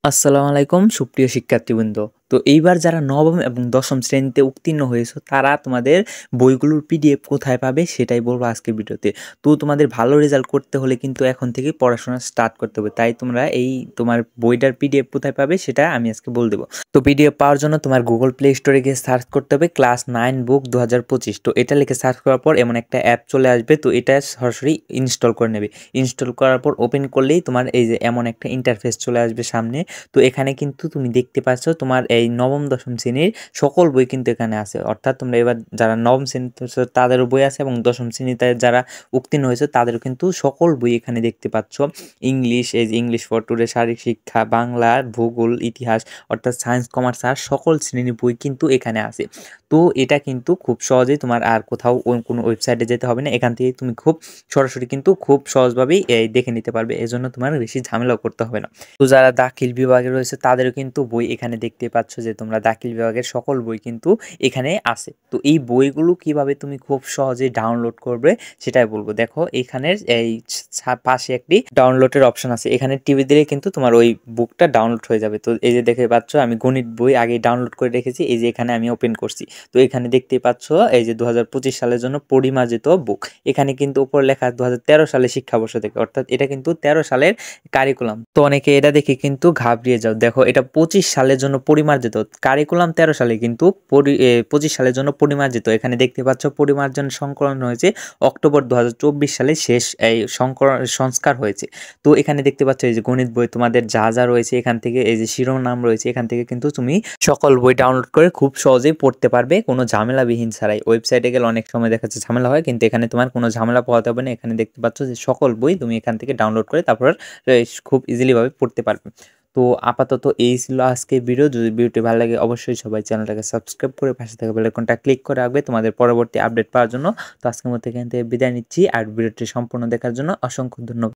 আসসালামু আলাইকুম সুপ্রিয় শিক্ষার্থীবৃন্দ। তো এইবার যারা নবম এবং দশম শ্রেণীতে উত্তীর্ণ হয়েছো তারা তোমাদের বইগুলোর পিডিএফ কোথায় পাবে সেটাই বলবো আজকের ভিডিওতে। তো তোমাদের ভালো রেজাল্ট করতে হলে কিন্তু এখন থেকেই পড়াশোনা স্টার্ট করতে হবে। তাই তোমরা এই তোমার বইটার পিডিএফ কোথায় পাবে সেটা আমি আজকে বলে দেবো। তো পিডিএফ পাওয়ার জন্য তোমার গুগল প্লে স্টোরে গিয়ে সার্চ করতে হবে ক্লাস 9 বুক 2025। তো এটা লিখে সার্চ করার পর এমন একটা অ্যাপ চলে আসবে, তো এটা সরাসরি ইনস্টল করে নেবে। ইনস্টল করার পর ওপেন করলেই তোমার এই যে এমন একটা ইন্টারফেস চলে আসবে সামনে। তো এখানে কিন্তু তুমি দেখতে পাচ্ছ তোমার এই নবম দশম শ্রেণীর সকল বই কিন্তু এখানে আছে, অর্থাৎ তোমরা এবার যারা নবম শ্রেণীতে তাদেরও বই আছে এবং দশম শ্রেণীতে যারা উত্তীর্ণ হয়েছে তাদেরও কিন্তু সকল বই এখানে দেখতে পাচ্ছ। ইংলিশ, এই ইংলিশ ফর টুডে, শারীরিক শিক্ষা, বাংলা, ভূগোল, ইতিহাস, অর্থাৎ সায়েন্স, কমার্স আর সকল শ্রেণীর বই কিন্তু এখানে আছে। তো এটা কিন্তু খুব সহজেই তোমার আর কোথাও কোনো ওয়েবসাইটে যেতে হবে না, এখান থেকে তুমি খুব সরাসরি কিন্তু খুব সহজভাবেই দেখে নিতে পারবে, এজন্য তোমার বেশি ঝামেলাও করতে হবে না। তো যারা দাখিল বিভাগে রয়েছে তাদেরও কিন্তু বই এখানে দেখতে পাচ্ছ যে তোমরা দাখিল বিভাগের সকল বই কিন্তু এখানে আছে। তো এই বইগুলো কিভাবে তুমি খুব সহজেই ডাউনলোড করবে সেটাই বলবো। দেখো এখানের এই পাশে একটি ডাউনলোডের অপশন আছে, এখানে টিভি দিলে কিন্তু তোমার ওই বুকটা ডাউনলোড হয়ে যাবে। তো এই যে দেখতে পাচ্ছ আমি গণিত বই আগে ডাউনলোড করে রেখেছি, এই যে এখানে আমি ওপেন করছি। তো এখানে দেখতে পাচ্ছ এই যে 2025 সালের জন্য পরিমার্জিত বুক, এখানে কিন্তু উপর লেখা 2013 সালের শিক্ষাবর্ষ থেকে, অর্থাৎ এটা কিন্তু 13 সালের কারিকুলাম। তো অনেকে এটা দেখে কিন্তু ঘাবড়িয়ে যাও, দেখো এটা 25 সালের জন্য পরিমার্জিত, কারিকুলাম 13 সালে কিন্তু 25 সালের জন্য পরিমার্জিত। এখানে দেখতে পাচ্ছ পরিমার্জন সংকলন হয়েছে অক্টোবর 2024 সালে, শেষ এই সংস্কার হয়েছে। তো এখানে দেখতে পাচ্ছ এই যে গণিত বই তোমাদের যা যা রয়েছে এখান থেকে, এই যে শিরোনাম রয়েছে এখান থেকে কিন্তু তুমি সকল বই ডাউনলোড করে খুব সহজেই পড়তে পারবে কোনো ঝামেলাবিহীন ছাড়াই। ওয়েবসাইটে গেলে অনেক সময় দেখা যাচ্ছে ঝামেলা হয়, কিন্তু এখানে তোমার কোনো ঝামেলা পোহাতে হবে না। এখানে দেখতে পাচ্ছ যে সকল বই তুমি এখান থেকে ডাউনলোড করে তারপর খুব ইজিলি ভাবে পড়তে পারবে। তো আপাতত এই ছিল আজকের ভিডিও। যদি ভিডিওটি ভালো লাগে অবশ্যই সবাই চ্যানেলটাকে সাবস্ক্রাইব করে পাশে থাকা বেল আইকনটা ক্লিক করে রাখবে তোমাদের পরবর্তী আপডেট পাওয়ার জন্য। তো আজকের মতো এখান থেকে বিদায় নিচ্ছি, আর ভিডিওটি সম্পূর্ণ দেখার জন্য অসংখ্য ধন্যবাদ।